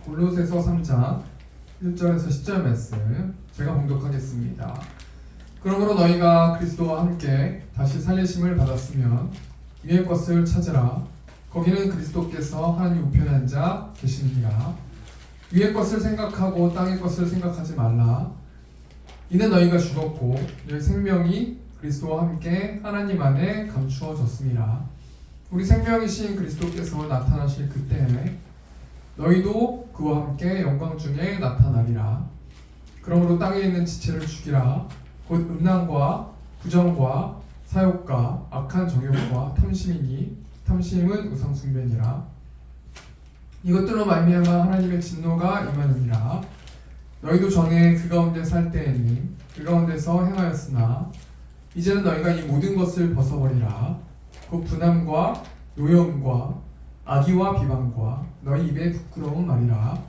골로새서 3장 1절에서 10절 말씀 제가 봉독하겠습니다. 그러므로 너희가 그리스도와 함께 다시 살리심을 받았으면 위의 것을 찾으라. 거기는 그리스도께서 하나님 우편에 앉아 계시느니라. 위의 것을 생각하고 땅의 것을 생각하지 말라. 이는 너희가 죽었고 너희 생명이 그리스도와 함께 하나님 안에 감추어졌습니다. 우리 생명이신 그리스도께서 나타나실 그때에 너희도 그와 함께 영광 중에 나타나리라. 그러므로 땅에 있는 지체를 죽이라. 곧 음란과 부정과 사욕과 악한 정욕과 탐심이니 탐심은 우상숭배니라. 이것들로 말미암아 하나님의 진노가 임하느니라. 너희도 전에 그 가운데 살 때에는 그 가운데서 행하였으나 이제는 너희가 이 모든 것을 벗어버리라. 곧 분함과 노여움과 악의와 비방과 너희 입에 부끄러운 말이라.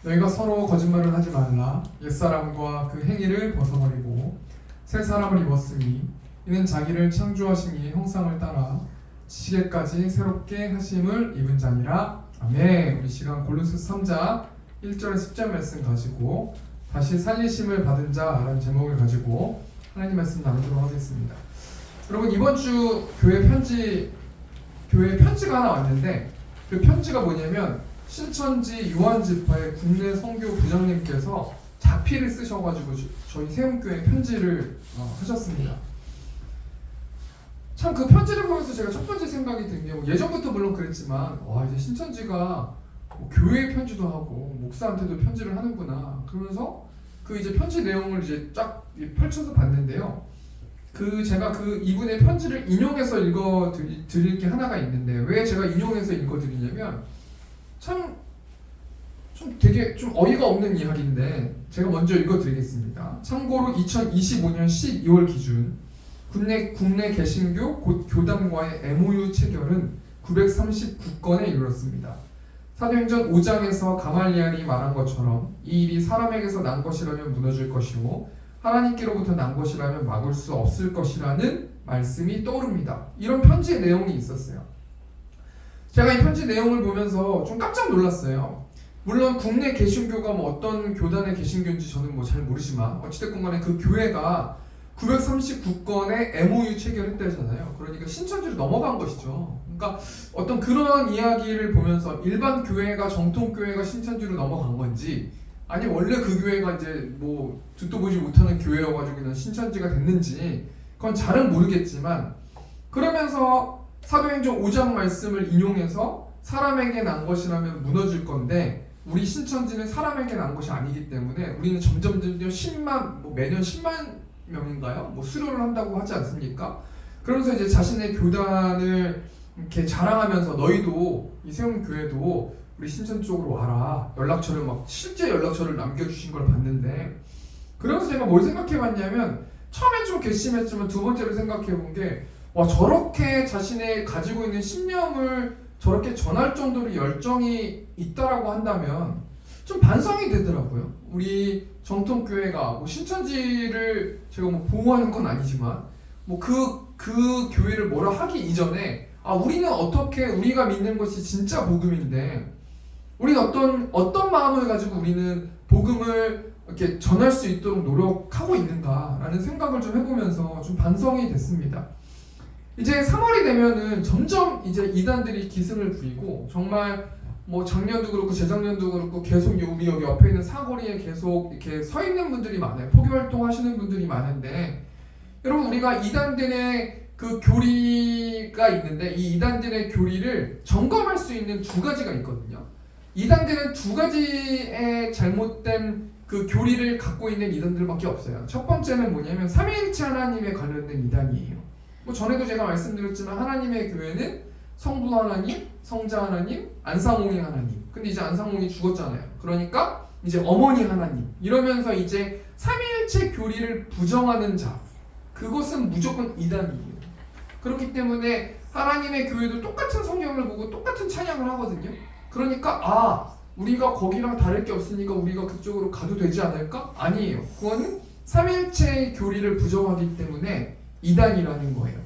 너희가 서로 거짓말을 하지 말라. 옛사람과 그 행위를 벗어버리고 새 사람을 입었으니 이는 자기를 창조하신 이의 형상을 따라 지시게까지 새롭게 하심을 입은 자니라. 아멘. 우리 시간 골로새서 3장 1절에 10절 말씀 가지고 다시 살리심을 받은 자라는 제목을 가지고 하나님 말씀 나누도록 하겠습니다. 여러분, 이번 주 교회 편지가 하나 왔는데 그 편지가 뭐냐면 신천지 유한지파의 국내 선교 부장님께서 자필을 쓰셔가지고 저희 세움교회 편지를 하셨습니다. 참 그 편지를 보면서 제가 첫 번째 생각이 든 게 예전부터 물론 그랬지만 와, 이제 신천지가 교회 편지도 하고 목사한테도 편지를 하는구나 그러면서 그 이제 편지 내용을 이제 쫙 펼쳐서 봤는데요. 제가 이분의 편지를 인용해서 읽어 드릴 게 하나가 있는데 왜 제가 인용해서 읽어 드리냐면 좀 되게 좀 어이가 없는 이야기인데 제가 먼저 읽어 드리겠습니다. 참고로 2025년 12월 기준 국내 개신교 곧 교단과의 MOU 체결은 939건에 이르렀습니다. 사도행전 5장에서 가말리엘이 말한 것처럼 이 일이 사람에게서 난 것이라면 무너질 것이고 하나님께로부터 난 것이라면 막을 수 없을 것이라는 말씀이 떠오릅니다. 이런 편지의 내용이 있었어요. 제가 이 편지 내용을 보면서 좀 깜짝 놀랐어요. 물론 국내 개신교가 어떤 교단의 개신교인지 저는 잘 모르지만 어찌됐건 간에 그 교회가 939건의 MOU 체결했다잖아요. 그러니까 신천지로 넘어간 것이죠. 그러니까 어떤 그런 이야기를 보면서 일반 교회가 정통교회가 신천지로 넘어간 건지 아니 원래 그 교회가 이제 듣도 보지 못하는 교회여가지고 그냥 신천지가 됐는지 그건 잘은 모르겠지만 그러면서 사도행전 5장 말씀을 인용해서 사람에게 난 것이라면 무너질 건데 우리 신천지는 사람에게 난 것이 아니기 때문에 우리는 점점 매년 10만 명인가요? 수료를 한다고 하지 않습니까? 그러면서 이제 자신의 교단을 이렇게 자랑하면서 너희도 이 세움교회도 우리 신천 쪽으로 와라. 실제 연락처를 남겨주신 걸 봤는데 그러면서 제가 뭘 생각해봤냐면 처음엔 좀 괘씸했지만 두 번째로 생각해본 게 와, 저렇게 자신의 가지고 있는 신념을 저렇게 전할 정도로 열정이 있다라고 한다면 좀 반성이 되더라고요. 우리 정통교회가 신천지를 제가 보호하는 건 아니지만 그 교회를 뭐라 하기 이전에 우리는 어떻게 우리가 믿는 것이 진짜 복음인데 우리는 어떤 마음을 가지고 우리는 복음을 이렇게 전할 수 있도록 노력하고 있는가라는 생각을 좀 해보면서 좀 반성이 됐습니다. 이제 3월이 되면은 점점 이제 이단들이 기승을 부리고 정말 작년도 그렇고 재작년도 그렇고 계속 우리 여기 옆에 있는 사거리에 계속 이렇게 서 있는 분들이 많아요. 포교 활동하시는 분들이 많은데 여러분 우리가 이단들의 그 교리가 있는데 이 이단들의 교리를 점검할 수 있는 두 가지가 있거든요. 이단들은 두 가지의 잘못된 그 교리를 갖고 있는 이단들밖에 없어요. 첫 번째는 뭐냐면 삼위일체 하나님에 관련된 이단이에요. 전에도 제가 말씀드렸지만 하나님의 교회는 성부 하나님, 성자 하나님, 안상홍이 하나님. 근데 이제 안상홍이 죽었잖아요. 그러니까 이제 어머니 하나님. 이러면서 이제 삼위일체 교리를 부정하는 자. 그것은 무조건 이단이에요. 그렇기 때문에 하나님의 교회도 똑같은 성경을 보고 똑같은 찬양을 하거든요. 그러니까 우리가 거기랑 다를 게 없으니까 우리가 그쪽으로 가도 되지 않을까? 아니에요. 그거는 삼위일체의 교리를 부정하기 때문에 이단이라는 거예요.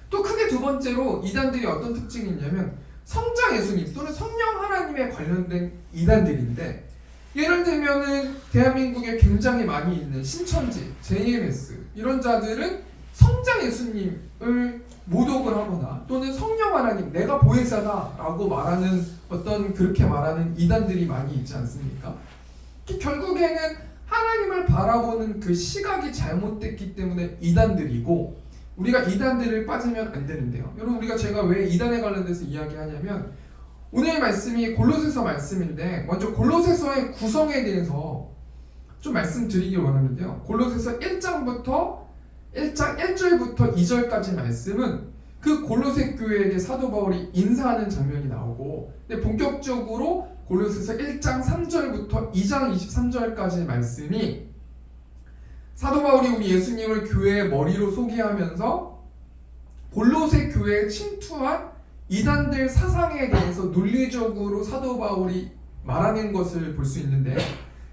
또 크게 크게 두 번째로 이단들이 어떤 특징이 있냐면 성자 예수님 또는 성령 하나님에 관련된 이단들인데, 예를 들면은 대한민국에 굉장히 많이 있는 신천지, JMS 이런 자들은 성자 예수님을 모독을 하거나 또는 성령 하나님, 내가 보혜사다라고 말하는 어떤 그렇게 말하는 이단들이 많이 있지 않습니까? 결국에는 하나님을 바라보는 그 시각이 잘못됐기 때문에 이단들이고, 우리가 이단들을 빠지면 안 되는데요. 여러분, 우리가 제가 왜 이단에 관련돼서 이야기하냐면 오늘 말씀이 골로새서 말씀인데, 먼저 골로새서의 구성에 대해서 좀 말씀드리길 원하는데요. 골로새서 1장 1절부터 2절까지 말씀은 그 골로새 교회에게 사도 바울이 인사하는 장면이 나오고, 근데 본격적으로 골로새서 1장 3절부터 2장 23절까지 말씀이 사도 바울이 우리 예수님을 교회의 머리로 소개하면서 골로새 교회에 침투한 이단들 사상에 대해서 논리적으로 사도 바울이 말하는 것을 볼 수 있는데,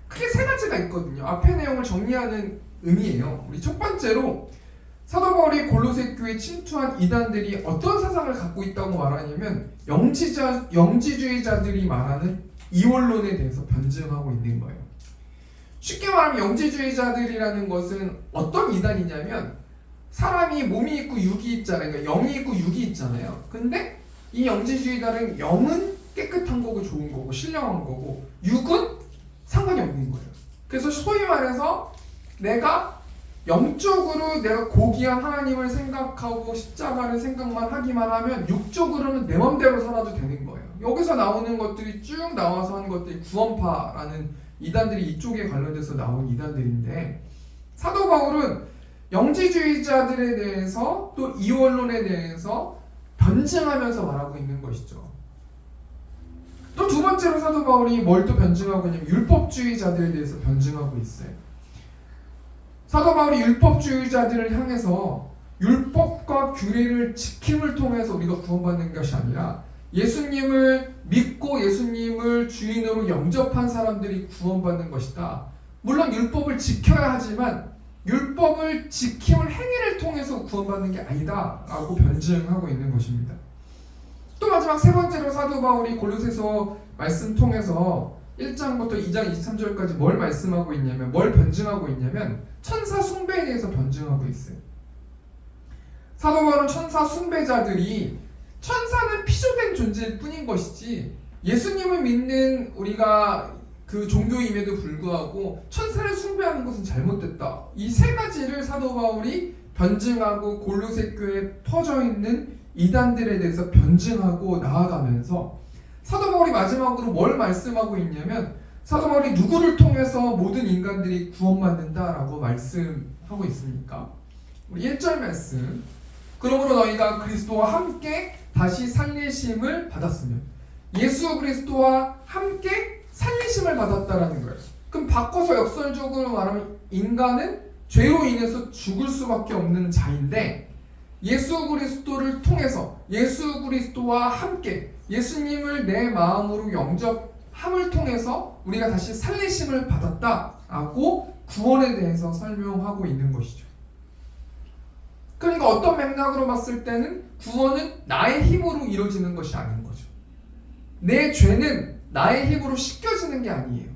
크게 세 가지가 있거든요. 앞의 내용을 정리하는 의미예요. 우리 첫 번째로 사도 바울이 골로새 교회에 침투한 이단들이 어떤 사상을 갖고 있다고 말하냐면 영지주의자들이 말하는 이원론에 대해서 변증하고 있는 거예요. 쉽게 말하면 영지주의자들이라는 것은 어떤 이단이냐면, 사람이 몸이 있고 육이 있잖아요. 그러니까 영이 있고 육이 있잖아요. 근데 이 영지주의자는 영은 깨끗한 거고 좋은 거고 신령한 거고, 육은 상관이 없는 거예요. 그래서 소위 말해서 내가 영적으로 내가 고귀한 하나님을 생각하고 십자가를 생각만 하기만 하면 육적으로는 내 맘대로 살아도 되는 거예요. 여기서 나오는 것들이 쭉 나와서 하는 것들이 구원파라는 이단들이 이쪽에 관련돼서 나온 이단들인데, 사도 바울은 영지주의자들에 대해서 또 이원론에 대해서 변증하면서 말하고 있는 것이죠. 또 두 번째로 사도 바울이 뭘 또 변증하고 있냐면 율법주의자들에 대해서 변증하고 있어요. 사도 바울이 율법주의자들을 향해서 율법과 규례를 지킴을 통해서 우리가 구원받는 것이 아니라 예수님을 믿고 예수님을 주인으로 영접한 사람들이 구원받는 것이다. 물론 율법을 지켜야 하지만 율법을 지킴을 행위를 통해서 구원받는 게 아니다 라고 변증하고 있는 것입니다. 또 마지막 세 번째로 사도 바울이 골로새서 말씀 통해서 1장부터 2장 23절까지 뭘 말씀하고 있냐면, 뭘 변증하고 있냐면 천사 숭배에 대해서 변증하고 있어요. 사도 바울은 천사 숭배자들이, 천사는 피조된 존재일 뿐인 것이지 예수님을 믿는 우리가 그 종교임에도 불구하고 천사를 숭배하는 것은 잘못됐다. 이 세 가지를 사도 바울이 변증하고 골로새 교회에 퍼져 있는 이단들에 대해서 변증하고 나아가면서, 사도 바울이 마지막으로 뭘 말씀하고 있냐면, 사도 바울이 누구를 통해서 모든 인간들이 구원받는다라고 말씀하고 있습니까? 우리 1절 말씀, 그러므로 너희가 그리스도와 함께 다시 살리심을 받았으면, 예수 그리스도와 함께 살리심을 받았다라는 거예요. 그럼 바꿔서 역설적으로 말하면 인간은 죄로 인해서 죽을 수밖에 없는 자인데, 예수 그리스도를 통해서 예수 그리스도와 함께 예수님을 내 마음으로 영접함을 통해서 우리가 다시 살리심을 받았다라고 구원에 대해서 설명하고 있는 것이죠. 그러니까 어떤 맥락으로 봤을 때는 구원은 나의 힘으로 이루어지는 것이 아닌 거죠. 내 죄는 나의 힘으로 씻겨지는 게 아니에요.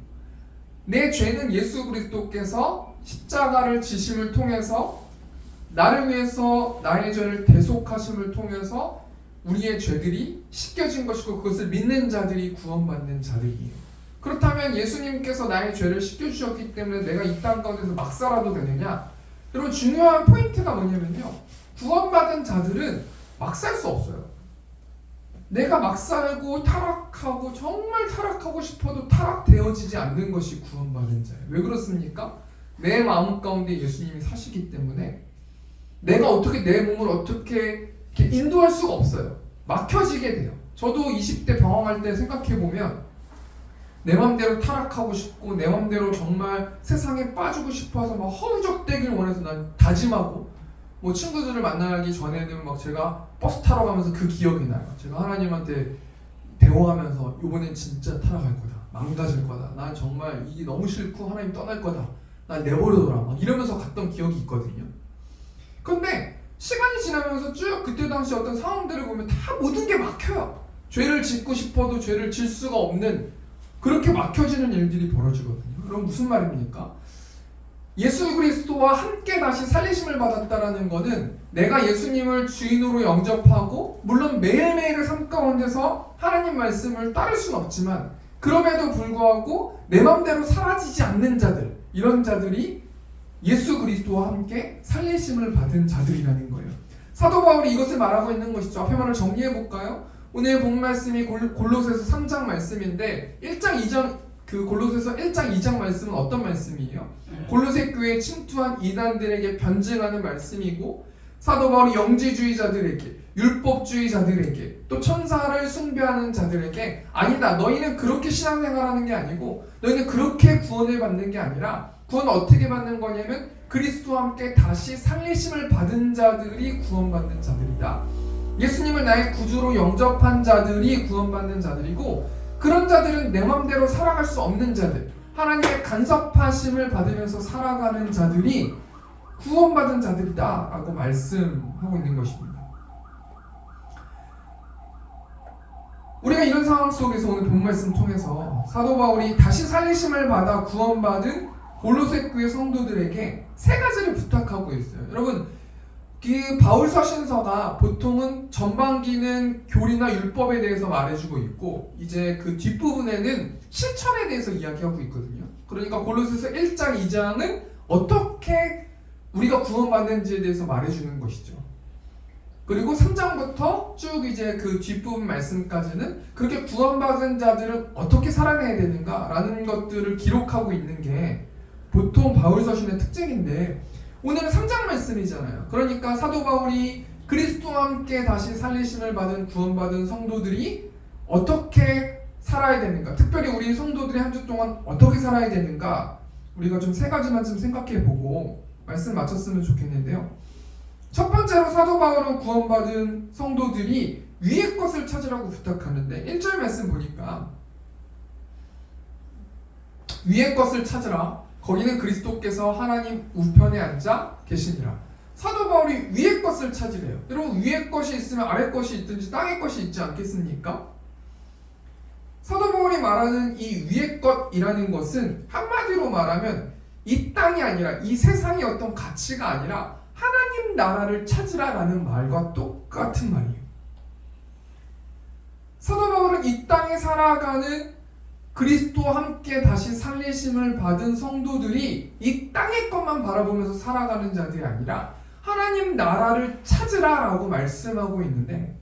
내 죄는 예수 그리스도께서 십자가를 지심을 통해서 나를 위해서 나의 죄를 대속하심을 통해서 우리의 죄들이 씻겨진 것이고, 그것을 믿는 자들이 구원받는 자들이에요. 그렇다면 예수님께서 나의 죄를 씻겨주셨기 때문에 내가 이 땅 가운데서 막 살아도 되느냐? 여러분, 중요한 포인트가 뭐냐면요, 구원받은 자들은 막 살 수 없어요. 내가 막 살고 타락하고 정말 타락하고 싶어도 타락되어지지 않는 것이 구원받은 자예요. 왜 그렇습니까? 내 마음 가운데 예수님이 사시기 때문에 내가 어떻게 내 몸을 어떻게 이렇게 인도할 수가 없어요. 막혀지게 돼요. 저도 20대 방황할 때 생각해보면 내 맘대로 타락하고 싶고 내 맘대로 정말 세상에 빠지고 싶어서 막 허우적대기를 원해서 난 다짐하고, 뭐 친구들을 만나기 전에는 막 제가 버스 타러 가면서 그 기억이 나요. 제가 하나님한테 대화하면서 이번엔 진짜 타락할 거다, 망가질 거다, 난 정말 이게 너무 싫고 하나님 떠날 거다, 난 내버려둬라, 막 이러면서 갔던 기억이 있거든요. 근데 시간이 지나면서 쭉 그때 당시 어떤 상황들을 보면 다 모든 게 막혀요. 죄를 짓고 싶어도 죄를 질 수가 없는 그렇게 막혀지는 일들이 벌어지거든요. 그럼 무슨 말입니까? 예수 그리스도와 함께 다시 살리심을 받았다라는 것은 내가 예수님을 주인으로 영접하고 물론 매일매일의 삶 가운데서 하나님 말씀을 따를 수는 없지만 그럼에도 불구하고 내 맘대로 사라지지 않는 자들, 이런 자들이 예수 그리스도와 함께 살리심을 받은 자들이라는 거예요. 사도 바울이 이것을 말하고 있는 것이죠. 앞에 말을 정리해 볼까요? 오늘 본 말씀이 골로새서 3장 말씀인데 1장 2장 골로새서 1장 2장 말씀은 어떤 말씀이에요? 골로새 교회에 침투한 이단들에게 변증하는 말씀이고 사도 바울이 영지주의자들에게 율법주의자들에게 또 천사를 숭배하는 자들에게 아니다, 너희는 그렇게 신앙생활하는 게 아니고 너희는 그렇게 구원을 받는 게 아니라 구원 어떻게 받는 거냐면 그리스도와 함께 다시 살리심을 받은 자들이 구원받는 자들이다. 예수님을 나의 구주로 영접한 자들이 구원받는 자들이고 그런 자들은 내 맘대로 살아갈 수 없는 자들, 하나님의 간섭하심을 받으면서 살아가는 자들이 구원받은 자들이다 라고 말씀하고 있는 것입니다. 우리가 이런 상황 속에서 오늘 본 말씀 통해서 사도 바울이 다시 살리심을 받아 구원받은 골로새 교회 성도들에게 세 가지를 부탁하고 있어요. 여러분, 그 바울 서신서가 보통은 전반기는 교리나 율법에 대해서 말해주고 있고 이제 그 뒷부분에는 실천에 대해서 이야기하고 있거든요. 그러니까 골로새서 1장, 2장은 어떻게 우리가 구원받는지에 대해서 말해주는 것이죠. 그리고 3장부터 쭉 이제 그 뒷부분 말씀까지는 그렇게 구원받은 자들은 어떻게 살아내야 되는가라는 것들을 기록하고 있는 게 보통 바울 서신의 특징인데 오늘은 3장 말씀이잖아요. 그러니까 사도 바울이 그리스도와 함께 다시 살리심을 받은 구원받은 성도들이 어떻게 살아야 되는가, 특별히 우리 성도들이 한 주 동안 어떻게 살아야 되는가 우리가 좀 세 가지만 좀 생각해보고 말씀 마쳤으면 좋겠는데요. 첫 번째로 사도 바울은 구원받은 성도들이 위의 것을 찾으라고 부탁하는데 1절 말씀 보니까 위의 것을 찾으라, 거기는 그리스도께서 하나님 우편에 앉아 계시니라. 사도 바울이 위의 것을 찾으래요. 여러분, 위의 것이 있으면 아래 것이 있든지 땅의 것이 있지 않겠습니까? 사도 바울이 말하는 이 위의 것이라는 것은 한마디로 말하면 이 땅이 아니라 이 세상의 어떤 가치가 아니라 하나님 나라를 찾으라라는 말과 똑같은 말이에요. 사도 바울은 이 땅에 살아가는 그리스도와 함께 다시 살리심을 받은 성도들이 이 땅의 것만 바라보면서 살아가는 자들이 아니라 하나님 나라를 찾으라라고 말씀하고 있는데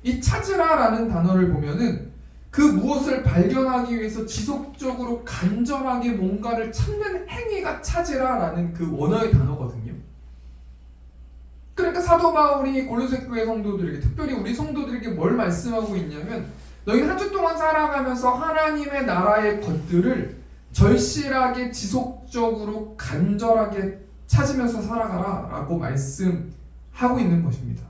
이 찾으라라는 단어를 보면은 그 무엇을 발견하기 위해서 지속적으로 간절하게 뭔가를 찾는 행위가 찾으라라는 그 원어의 단어거든요. 그러니까 사도 바울이 골로새 교회 성도들에게, 특별히 우리 성도들에게 뭘 말씀하고 있냐면 너희는 한 주 동안 살아가면서 하나님의 나라의 것들을 절실하게 지속적으로 간절하게 찾으면서 살아가라 라고 말씀하고 있는 것입니다.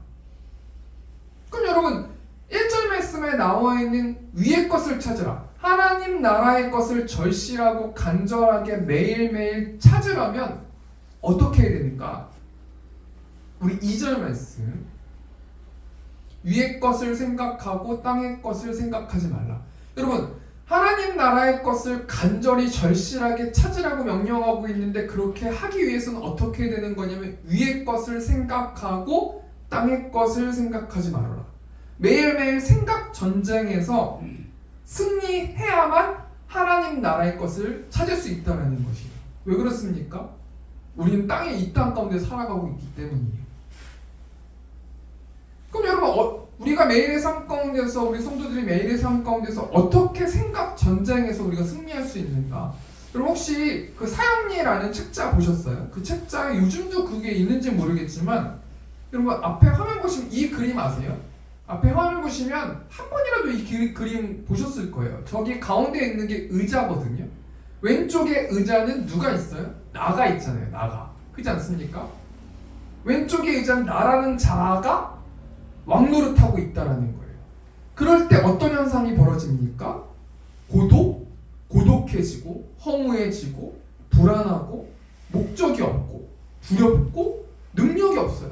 그럼 여러분, 1절 말씀에 나와 있는 위의 것을 찾으라, 하나님 나라의 것을 절실하고 간절하게 매일매일 찾으려면 어떻게 해야 됩니까? 우리 2절 말씀, 위의 것을 생각하고 땅의 것을 생각하지 말라. 여러분, 하나님 나라의 것을 간절히 절실하게 찾으라고 명령하고 있는데 그렇게 하기 위해서는 어떻게 해야 되는 거냐면 위의 것을 생각하고 땅의 것을 생각하지 말아라. 매일매일 생각 전쟁에서 승리해야만 하나님 나라의 것을 찾을 수 있다는 것이에요. 왜 그렇습니까? 우리는 이 땅 가운데 살아가고 있기 때문이에요. 그럼 여러분, 우리가 매일의 삶 가운데서, 우리 성도들이 매일의 삶 가운데서 어떻게 생각 전쟁에서 우리가 승리할 수 있는가? 여러분, 혹시 그 사형리라는 책자 보셨어요? 그 책자에 요즘도 그게 있는지 모르겠지만 여러분, 앞에 화면 보시면 이 그림 아세요? 앞에 화면 보시면 한 번이라도 이 그림 보셨을 거예요. 저기 가운데 있는 게 의자거든요. 왼쪽에 의자는 누가 있어요? 나가 있잖아요. 나가. 그렇지 않습니까? 왼쪽에 의자는 나라는 자가 왕노릇하고 있다라는 거예요. 그럴 때 어떤 현상이 벌어집니까? 고독해지고 허무해지고 불안하고 목적이 없고 두렵고 능력이 없어요.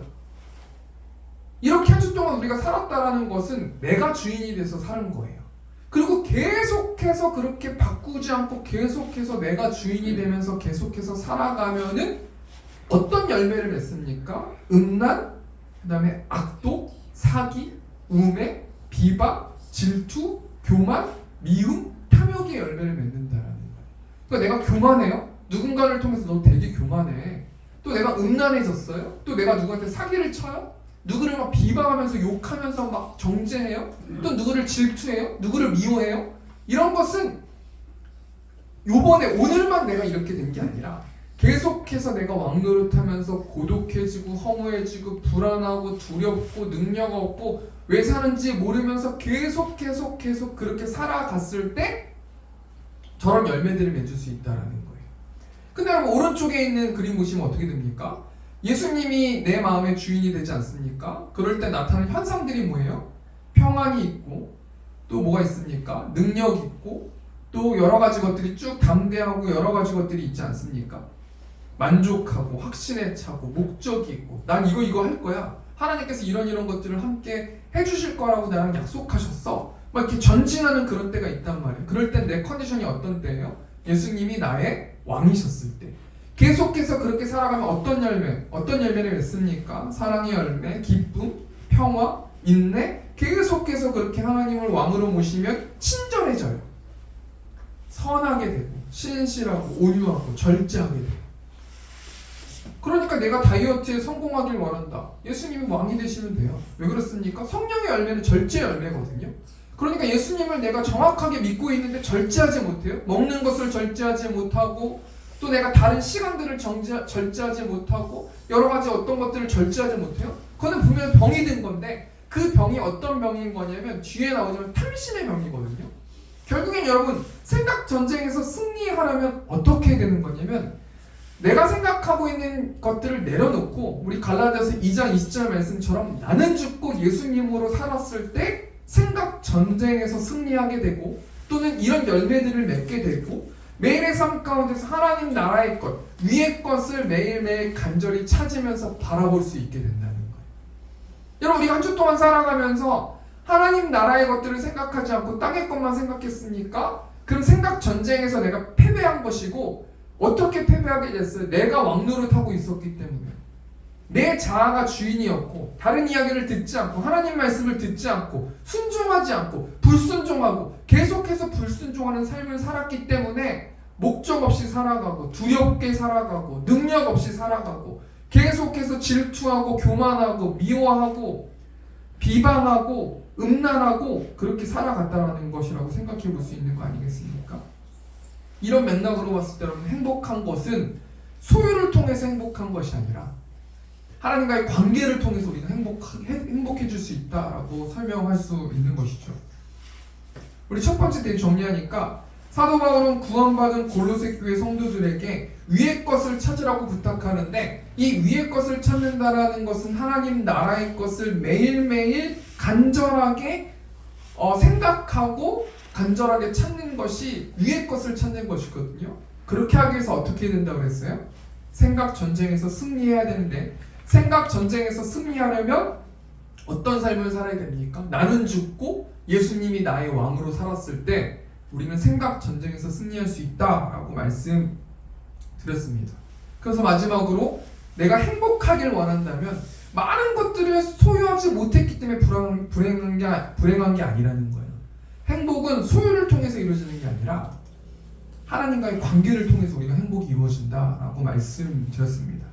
이렇게 한 주 동안 우리가 살았다라는 것은 내가 주인이 돼서 사는 거예요. 그리고 계속해서 그렇게 바꾸지 않고 계속해서 내가 주인이 되면서 계속해서 살아가면은 어떤 열매를 맺습니까? 음란, 그 다음에 악독, 사기, 우매, 비방, 질투, 교만, 미움, 탐욕의 열매를 맺는다라는 거예요. 그러니까 내가 교만해요? 누군가를 통해서 너 되게 교만해. 또 내가 음란해졌어요? 또 내가 누구한테 사기를 쳐요? 누구를 막 비방하면서 욕하면서 막 정죄해요? 또 누구를 질투해요? 누구를 미워해요? 이런 것은 요번에 오늘만 내가 이렇게 된 게 아니라 계속해서 내가 왕노릇하면서 고독해지고 허무해지고 불안하고 두렵고 능력 없고 왜 사는지 모르면서 계속 그렇게 살아갔을 때 저런 열매들을 맺을 수 있다라는 거예요. 근데 여러분 오른쪽에 있는 그림 보시면 어떻게 됩니까? 예수님이 내 마음의 주인이 되지 않습니까? 그럴 때 나타나는 현상들이 뭐예요? 평안이 있고 또 뭐가 있습니까? 능력 있고 또 여러 가지 것들이 쭉 담대하고 여러 가지 것들이 있지 않습니까? 만족하고 확신에 차고 목적이 있고 난 이거 할 거야. 하나님께서 이런 것들을 함께 해주실 거라고 나랑 약속하셨어. 막 이렇게 전진하는 그런 때가 있단 말이에요. 그럴 땐 내 컨디션이 어떤 때예요? 예수님이 나의 왕이셨을 때. 계속해서 그렇게 살아가면 어떤 열매를 맺습니까? 사랑의 열매, 기쁨, 평화, 인내. 계속해서 그렇게 하나님을 왕으로 모시면 친절해져요. 선하게 되고 신실하고 온유하고 절제하게 돼요. 그러니까 내가 다이어트에 성공하길 원한다. 예수님이 왕이 되시면 돼요. 왜 그렇습니까? 성령의 열매는 절제 열매거든요. 그러니까 예수님을 내가 정확하게 믿고 있는데 절제하지 못해요. 먹는 것을 절제하지 못하고 또 내가 다른 시간들을 절제하지 못하고 여러 가지 어떤 것들을 절제하지 못해요. 그거는 분명히 병이 든 건데 그 병이 어떤 병인 거냐면 뒤에 나오자면 탐심의 병이거든요. 결국엔 여러분 생각 전쟁에서 승리하려면 어떻게 되는 거냐면 내가 생각하고 있는 것들을 내려놓고 우리 갈라디아서 2장 20절 말씀처럼 나는 죽고 예수님으로 살았을 때 생각 전쟁에서 승리하게 되고 또는 이런 열매들을 맺게 되고 매일의 삶 가운데서 하나님 나라의 것, 위의 것을 매일매일 간절히 찾으면서 바라볼 수 있게 된다는 거예요. 여러분 우리가 한 주 동안 살아가면서 하나님 나라의 것들을 생각하지 않고 땅의 것만 생각했습니까? 그럼 생각 전쟁에서 내가 패배한 것이고 어떻게 패배하게 됐어요? 내가 왕노릇하고 있었기 때문에 내 자아가 주인이었고 다른 이야기를 듣지 않고 하나님 말씀을 듣지 않고 순종하지 않고 불순종하고 계속해서 불순종하는 삶을 살았기 때문에 목적 없이 살아가고 두렵게 살아가고 능력 없이 살아가고 계속해서 질투하고 교만하고 미워하고 비방하고 음란하고 그렇게 살아갔다는 것이라고 생각해 볼 수 있는 거 아니겠습니까? 이런 맥락으로 봤을 때 여러분 행복한 것은 소유를 통해서 행복한 것이 아니라 하나님과의 관계를 통해서 우리가 행복해질 수 있다라고 설명할 수 있는 것이죠. 우리 첫 번째 대입 정리하니까 사도 바울은 구원받은 골로새 교회 성도들에게 위의 것을 찾으라고 부탁하는데 이 위의 것을 찾는다라는 것은 하나님 나라의 것을 매일매일 간절하게 생각하고 간절하게 찾는 것이 위의 것을 찾는 것이거든요. 그렇게 하기 위해서 어떻게 된다고 그랬어요? 생각 전쟁에서 승리해야 되는데 생각 전쟁에서 승리하려면 어떤 삶을 살아야 됩니까? 나는 죽고 예수님이 나의 왕으로 살았을 때 우리는 생각 전쟁에서 승리할 수 있다라고 말씀드렸습니다. 그래서 마지막으로 내가 행복하길 원한다면 많은 것들을 소유하지 못했기 때문에 불행한 게 아니라는 거예요. 행복은 소유를 통해서 이루어지는 게 아니라 하나님과의 관계를 통해서 우리가 행복이 이루어진다라고 말씀드렸습니다.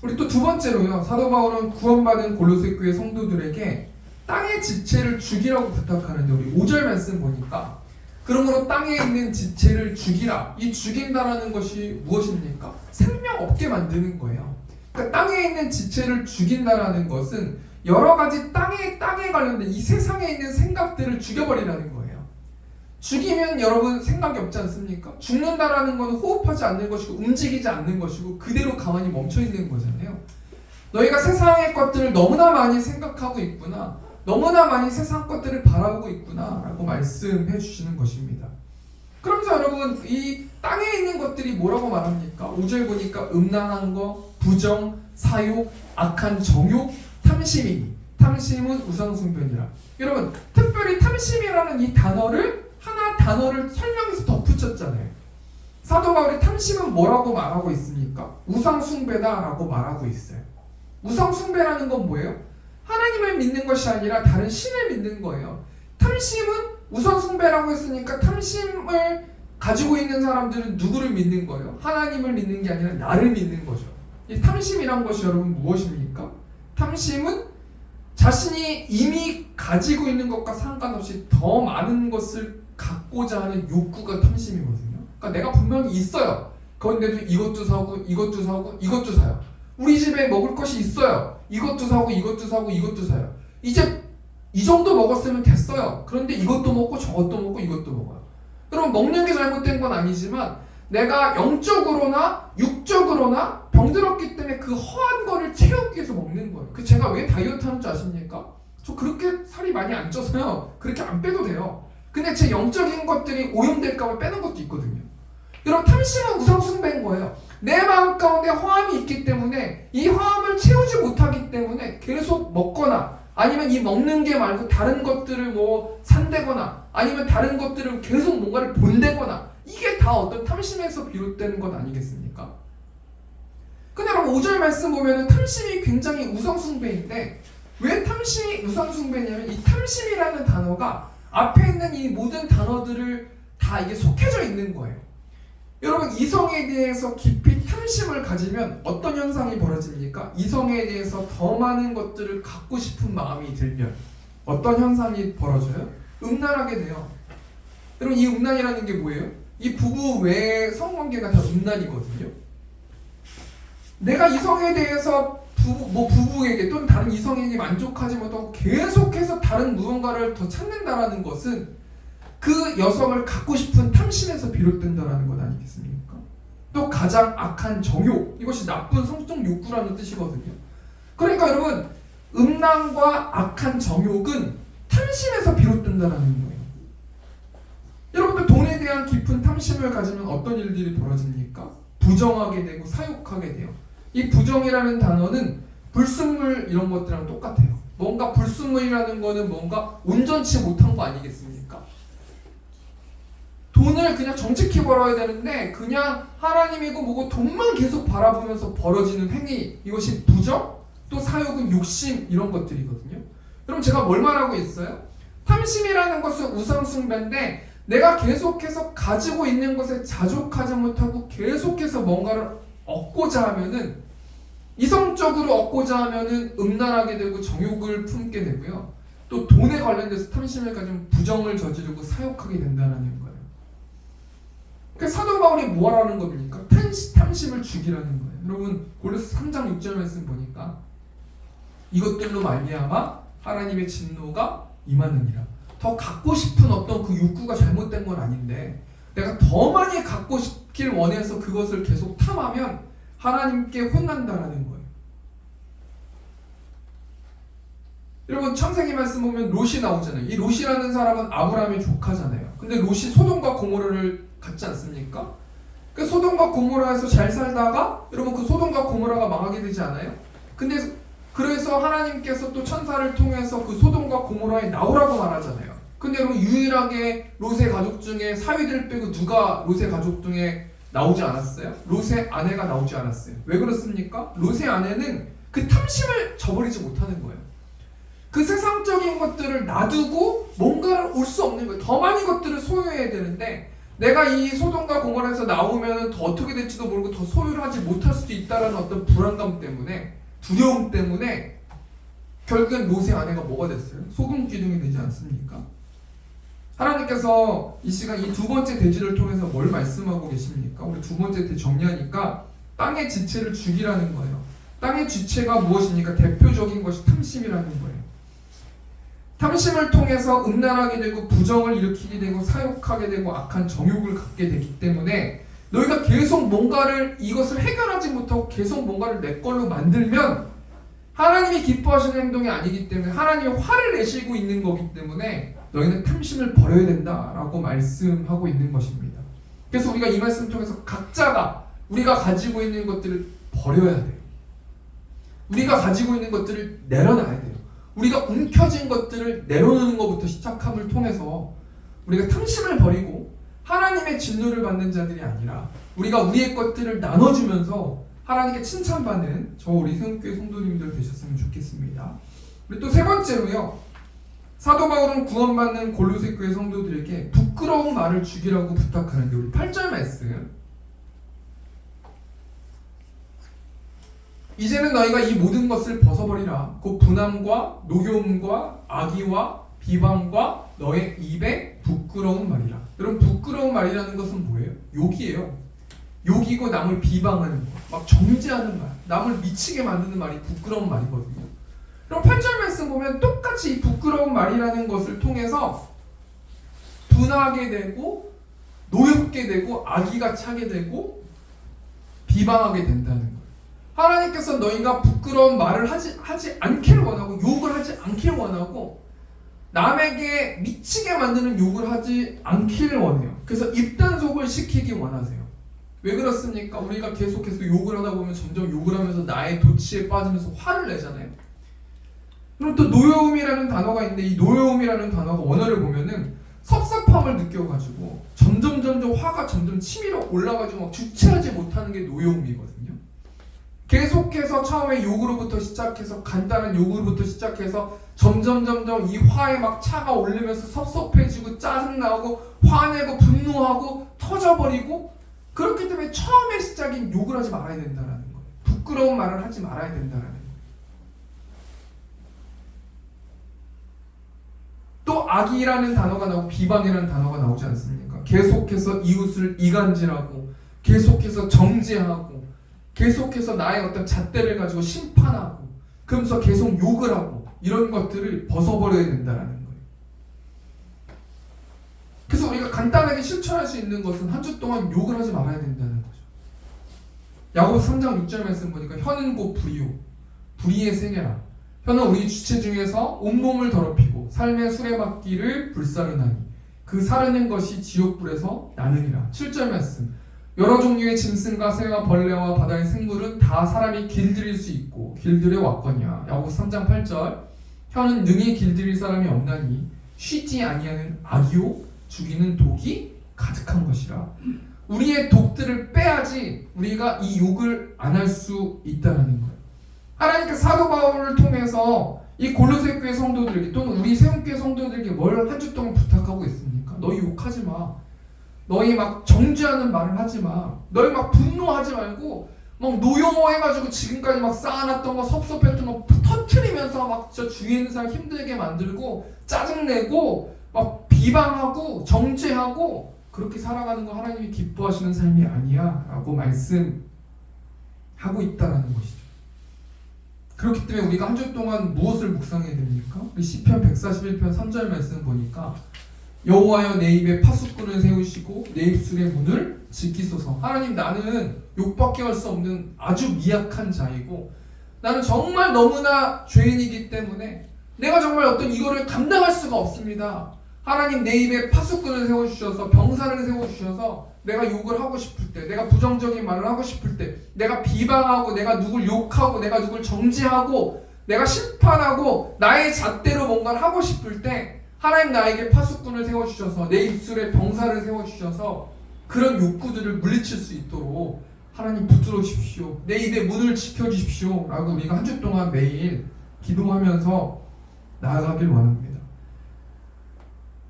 우리 또 두 번째로요. 사도 바울은 구원받은 골로새 교회 성도들에게 땅의 지체를 죽이라고 부탁하는데 우리 5절 말씀 보니까 그러므로 땅에 있는 지체를 죽이라. 이 죽인다라는 것이 무엇입니까? 생명 없게 만드는 거예요. 그러니까 땅에 있는 지체를 죽인다라는 것은 여러 가지 땅에 관련된 이 세상에 있는 생각들을 죽여버리라는 거예요. 죽이면 여러분 생각이 없지 않습니까? 죽는다라는 것은 호흡하지 않는 것이고 움직이지 않는 것이고 그대로 가만히 멈춰 있는 거잖아요. 너희가 세상의 것들을 너무나 많이 생각하고 있구나. 너무나 많이 세상 것들을 바라보고 있구나 라고 말씀해 주시는 것입니다. 그러면서 여러분 이 땅에 있는 것들이 뭐라고 말합니까? 5절 보니까 음란한 거, 부정, 사욕, 악한 정욕, 탐심이니. 탐심은 우상숭배니라. 여러분 특별히 탐심이라는 이 단어를 하나 단어를 설명해서 덧붙였잖아요. 사도 바울이 탐심은 뭐라고 말하고 있습니까? 우상숭배다라고 말하고 있어요. 우상숭배라는 건 뭐예요? 하나님을 믿는 것이 아니라 다른 신을 믿는 거예요. 탐심은 우상숭배라고 했으니까 탐심을 가지고 있는 사람들은 누구를 믿는 거예요? 하나님을 믿는 게 아니라 나를 믿는 거죠. 이 탐심이란 것이 여러분 무엇입니까? 탐심은 자신이 이미 가지고 있는 것과 상관없이 더 많은 것을 갖고자 하는 욕구가 탐심이거든요. 그러니까 내가 분명히 있어요. 그런데도 이것도 사고 이것도 사고 이것도 사요. 우리 집에 먹을 것이 있어요. 이것도 사고 이것도 사고 이것도 사요. 이제 이 정도 먹었으면 됐어요. 그런데 이것도 먹고 저것도 먹고 이것도 먹어요. 그럼 먹는 게 잘못된 건 아니지만 내가 영적으로나 육적으로나 병들었기 때문에 그 허한 거를 채우기 위해서 먹는 거예요. 그 제가 왜 다이어트 하는 줄 아십니까? 저 그렇게 살이 많이 안 쪄서요. 그렇게 안 빼도 돼요. 근데 제 영적인 것들이 오염될까 봐 빼는 것도 있거든요. 여러분 탐심은 우상숭배인 거예요. 내 마음 가운데 허함이 있기 때문에 이 허함을 채우지 못하기 때문에 계속 먹거나 아니면 이 먹는 게 말고 다른 것들을 뭐 산대거나 아니면 다른 것들을 계속 뭔가를 본대거나 이게 다 어떤 탐심에서 비롯되는 것 아니겠습니까? 근데 여러분 5절 말씀 보면은 탐심이 굉장히 우상숭배인데 왜 탐심이 우상숭배냐면 이 탐심이라는 단어가 앞에 있는 이 모든 단어들을 다 이게 속해져 있는 거예요. 여러분 이성에 대해서 깊이 탐심을 가지면 어떤 현상이 벌어집니까? 이성에 대해서 더 많은 것들을 갖고 싶은 마음이 들면 어떤 현상이 벌어져요? 음란하게 돼요. 여러분 이 음란이라는 게 뭐예요? 이 부부 외의 성관계가 다 음란이거든요. 내가 이성에 대해서 부부에게 또는 다른 이성에게 만족하지 못하고 계속해서 다른 무언가를 더 찾는다라는 것은 그 여성을 갖고 싶은 탐심에서 비롯된다는 것 아니겠습니까? 또 가장 악한 정욕, 이것이 나쁜 성적 욕구라는 뜻이거든요. 그러니까 여러분 음란과 악한 정욕은 탐심에서 비롯된다는 거예요. 여러분들 돈에 대한 깊은 탐심을 가지면 어떤 일들이 벌어집니까? 부정하게 되고 사욕하게 돼요. 이 부정이라는 단어는 불순물 이런 것들이랑 똑같아요. 뭔가 불순물이라는 거는 뭔가 온전치 못한 거 아니겠습니까? 돈을 그냥 정직히 벌어야 되는데 그냥 하나님이고 뭐고 돈만 계속 바라보면서 벌어지는 행위, 이것이 부정, 또 사욕은 욕심 이런 것들이거든요. 그럼 제가 뭘 말하고 있어요? 탐심이라는 것은 우상숭배인데 내가 계속해서 가지고 있는 것에 자족하지 못하고 계속해서 뭔가를 얻고자 하면은 이성적으로 얻고자 하면은 음란하게 되고 정욕을 품게 되고요. 또 돈에 관련돼서 탐심을 가지면 부정을 저지르고 사욕하게 된다는 거예요. 그러니까 사도 바울이 뭐 하라는 겁니까? 탐심을 죽이라는 거예요. 여러분 골로새 3장 6절 말씀 보니까 이것들로 말미암아 하나님의 진노가 임하느니라. 더 갖고 싶은 어떤 그 욕구가 잘못된 건 아닌데 내가 더 많이 갖고 싶길 원해서 그것을 계속 탐하면 하나님께 혼난다라는 거예요. 여러분 창세기 말씀 보면 롯이 나오잖아요. 이 롯이라는 사람은 아브라함의 조카잖아요. 근데 롯이 소돔과 고모라를 갖지 않습니까? 그 소돔과 고모라에서 잘 살다가 여러분 그 소돔과 고모라가 망하게 되지 않아요? 근데 그래서 하나님께서 또 천사를 통해서 그 소돔과 고모라에 나오라고 말하잖아요. 근데 여러분 유일하게 롯의 가족 중에 사위들 빼고 누가 롯의 가족 중에 나오지 않았어요? 롯의 아내가 나오지 않았어요. 왜 그렇습니까? 롯의 아내는 그 탐심을 저버리지 못하는 거예요. 그 세상적인 것들을 놔두고 뭔가를 올 수 없는 거예요. 더 많은 것들을 소유해야 되는데 내가 이 소돔과 고모라에서 나오면 더 어떻게 될지도 모르고 더 소유를 하지 못할 수도 있다는 어떤 불안감 때문에 두려움 때문에 결국엔 롯의 아내가 뭐가 됐어요? 소금 기둥이 되지 않습니까? 하나님께서 이 시간 이 두 번째 대지를 통해서 뭘 말씀하고 계십니까? 우리 두 번째 대 정리하니까 땅의 지체를 죽이라는 거예요. 땅의 지체가 무엇입니까? 대표적인 것이 탐심이라는 거예요. 탐심을 통해서 음란하게 되고 부정을 일으키게 되고 사욕하게 되고 악한 정욕을 갖게 되기 때문에 너희가 계속 뭔가를 이것을 해결하지 못하고 계속 뭔가를 내 걸로 만들면 하나님이 기뻐하시는 행동이 아니기 때문에 하나님이 화를 내시고 있는 거기 때문에 너희는 탐심을 버려야 된다라고 말씀하고 있는 것입니다. 그래서 우리가 이 말씀 통해서 각자가 우리가 가지고 있는 것들을 버려야 돼요. 우리가 가지고 있는 것들을 내려놔야 돼요. 우리가 움켜진 것들을 내려놓는 것부터 시작함을 통해서 우리가 탐심을 버리고 하나님의 진노를 받는 자들이 아니라 우리가 우리의 것들을 나눠주면서 하나님께 칭찬받는 저 우리 세움교회 성도님들 되셨으면 좋겠습니다. 그리고 또 세 번째로요. 사도 바울은 구원받는 골로새 교회 성도들에게 부끄러운 말을 죽이라고 부탁하는데 우리 8절 말씀. 이제는 너희가 이 모든 것을 벗어버리라. 곧 분함과 노여움과 악의와 비방과 너의 입에 부끄러운 말이라. 여러분 부끄러운 말이라는 것은 뭐예요? 욕이에요. 욕이고 남을 비방하는 거, 막 정죄하는 말, 남을 미치게 만드는 말이 부끄러운 말이거든요. 그럼 8절 말씀 보면 똑같이 이 부끄러운 말이라는 것을 통해서 분하게 되고 노엽게 되고 악의가 차게 되고 비방하게 된다는 거예요. 하나님께서 너희가 부끄러운 말을 하지 않기를 원하고 욕을 하지 않기를 원하고 남에게 미치게 만드는 욕을 하지 않기를 원해요. 그래서 입단속을 시키기 원하세요. 왜 그렇습니까? 우리가 계속해서 욕을 하다 보면 점점 욕을 하면서 나의 도취에 빠지면서 화를 내잖아요. 그럼 또 노여움이라는 단어가 있는데 이 노여움이라는 단어가 원어를 보면은 섭섭함을 느껴가지고 점점 화가 점점 치밀어 올라가지고 막 주체하지 못하는 게 노여움이거든요. 계속해서 처음에 욕으로부터 시작해서 간단한 욕으로부터 시작해서 점점 이 화에 막 차가 오르면서 섭섭해지고 짜증나고 화내고 분노하고 터져버리고 그렇기 때문에 처음에 시작인 욕을 하지 말아야 된다는 거예요. 부끄러운 말을 하지 말아야 된다는 거예요. 또 악이라는 단어가 나오고 비방이라는 단어가 나오지 않습니까? 계속해서 이웃을 이간질하고 계속해서 정죄하고 계속해서 나의 어떤 잣대를 가지고 심판하고 그러면서 계속 욕을 하고 이런 것들을 벗어버려야 된다는 거예요. 그래서 우리가 간단하게 실천할 수 있는 것은 한 주 동안 욕을 하지 말아야 된다는 거죠. 야고보서 3장 6절 말씀 보니까 혀는 곧 불의요 불의의 생애라. 혀는 우리 주체 중에서 온몸을 더럽히고 삶의 수레바퀴를 불사르나니 그 사르는 것이 지옥불에서 나느니라. 7절 말씀. 여러 종류의 짐승과 새와 벌레와 바다의 생물은 다 사람이 길들일 수 있고 길들여 왔거니와. 야고보서 3장 8절. 혀는 능히 길들일 사람이 없나니 쉬지 아니하는 악이요 죽이는 독이 가득한 것이라. 우리의 독들을 빼야지 우리가 이 욕을 안 할 수 있다는 거예요. 하나님께서 사도 바울을 통해서 이 골로새 교회 성도들에게 또는 우리 세움교회 성도들에게 뭘 한 주 동안 부탁하고 있습니까? 너희 욕하지 마. 너희 막 정죄하는 말을 하지 마. 너희 막 분노하지 말고 막 노여워해가지고 지금까지 막 쌓아놨던 거 섭섭했던 거 터트리면서 막 진짜 주위에 있는 사람 힘들게 만들고 짜증내고 막 비방하고 정죄하고 그렇게 살아가는 거 하나님이 기뻐하시는 삶이 아니야 라고 말씀하고 있다는 것이죠. 그렇기 때문에 우리가 한 주 동안 무엇을 묵상해야 됩니까? 우리 시편 141편 3절 말씀 보니까 여호와여 내 입에 파수꾼을 세우시고 내 입술의 문을 지키소서. 하나님 나는 욕밖에 할 수 없는 아주 미약한 자이고 나는 정말 너무나 죄인이기 때문에 내가 정말 어떤 이거를 감당할 수가 없습니다. 하나님 내 입에 파수꾼을 세워주셔서 병사를 세워주셔서 내가 욕을 하고 싶을 때 내가 부정적인 말을 하고 싶을 때 내가 비방하고 내가 누굴 욕하고 내가 누굴 정죄하고 내가 심판하고 나의 잣대로 뭔가를 하고 싶을 때 하나님 나에게 파수꾼을 세워주셔서 내 입술에 병사를 세워주셔서 그런 욕구들을 물리칠 수 있도록 하나님 붙들어 주십시오. 내 입의 문을 지켜주십시오 라고 우리가 한 주 동안 매일 기도하면서 나아가길 원합니다.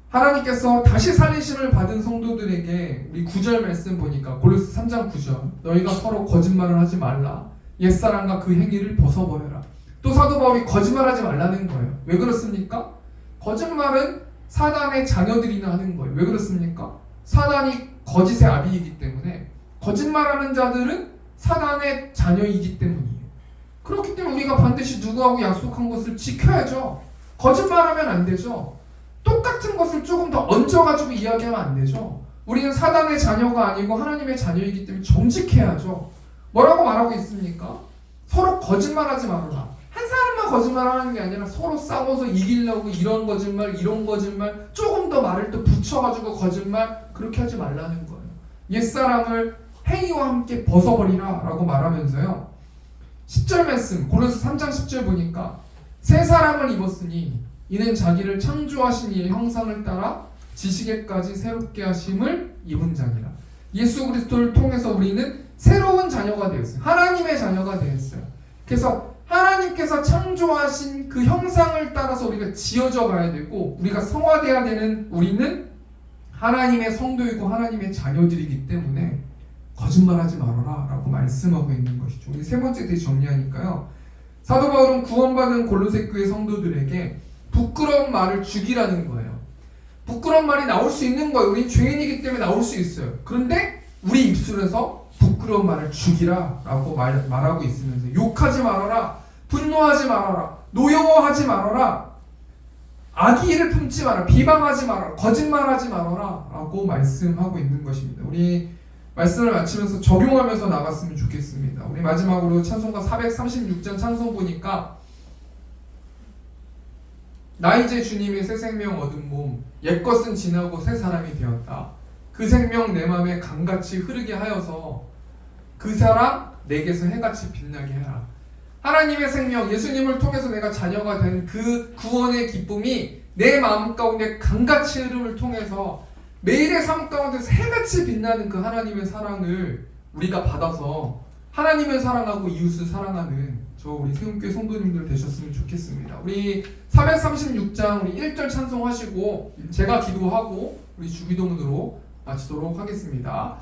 하나님께서 다시 살리심을 받은 성도들에게 우리 9절 말씀 보니까 골로새 3장 9절 너희가 서로 거짓말을 하지 말라. 옛사람과 그 행위를 벗어버려라. 또 사도 바울이 거짓말하지 말라는 거예요. 왜 그렇습니까? 거짓말은 사단의 자녀들이나 하는 거예요. 왜 그렇습니까? 사단이 거짓의 아비이기 때문에 거짓말하는 자들은 사단의 자녀이기 때문이에요. 그렇기 때문에 우리가 반드시 누구하고 약속한 것을 지켜야죠. 거짓말하면 안 되죠. 똑같은 것을 조금 더 얹어가지고 이야기하면 안 되죠. 우리는 사단의 자녀가 아니고 하나님의 자녀이기 때문에 정직해야죠. 뭐라고 말하고 있습니까? 서로 거짓말하지 말아라. 한 사람만 거짓말하는 게 아니라 서로 싸워서 이기려고 이런 거짓말 조금 더 말을 또 붙여가지고 거짓말 그렇게 하지 말라는 거예요. 옛사람을 행위와 함께 벗어버리라 라고 말하면서요. 10절 말씀 고린도서 3장 10절 보니까 새 사람을 입었으니 이는 자기를 창조하신 이의 형상을 따라 지식에까지 새롭게 하심을 입은 자니라. 예수 그리스도를 통해서 우리는 새로운 자녀가 되었어요. 하나님의 자녀가 되었어요. 그래서 하나님께서 창조하신 그 형상을 따라서 우리가 지어져 가야 되고 우리가 성화되어야 되는 우리는 하나님의 성도이고 하나님의 자녀들이기 때문에 거짓말하지 말아라 라고 말씀하고 있는 것이죠. 우리 세 번째 되게 정리하니까요. 사도 바울은 구원받은 골로새 교회 성도들에게 부끄러운 말을 죽이라는 거예요. 부끄러운 말이 나올 수 있는 거예요. 우린 죄인이기 때문에 나올 수 있어요. 그런데 우리 입술에서 부끄러운 말을 죽이라 라고 말하고 있으면서 욕하지 말아라, 분노하지 말아라, 노여워하지 말아라, 악의를 품지 마라, 비방하지 말아라, 거짓말하지 말아라 라고 말씀하고 있는 것입니다. 우리 말씀을 마치면서 적용하면서 나갔으면 좋겠습니다. 우리 마지막으로 찬송가 436장 찬송 보니까 나 이제 주님의 새 생명 얻은 몸 옛것은 지나고 새 사람이 되었다. 그 생명 내 맘에 강같이 흐르게 하여서 그 사람 내게서 해같이 빛나게 해라. 하나님의 생명 예수님을 통해서 내가 자녀가 된 그 구원의 기쁨이 내 마음 가운데 강같이 흐름을 통해서 매일의 삶 가운데서 해같이 빛나는 그 하나님의 사랑을 우리가 받아서 하나님을 사랑하고 이웃을 사랑하는 저 우리 세움교회 성도님들 되셨으면 좋겠습니다. 우리 436장 우리 1절 찬송하시고 제가 기도하고 우리 주기도문으로 마치도록 하겠습니다.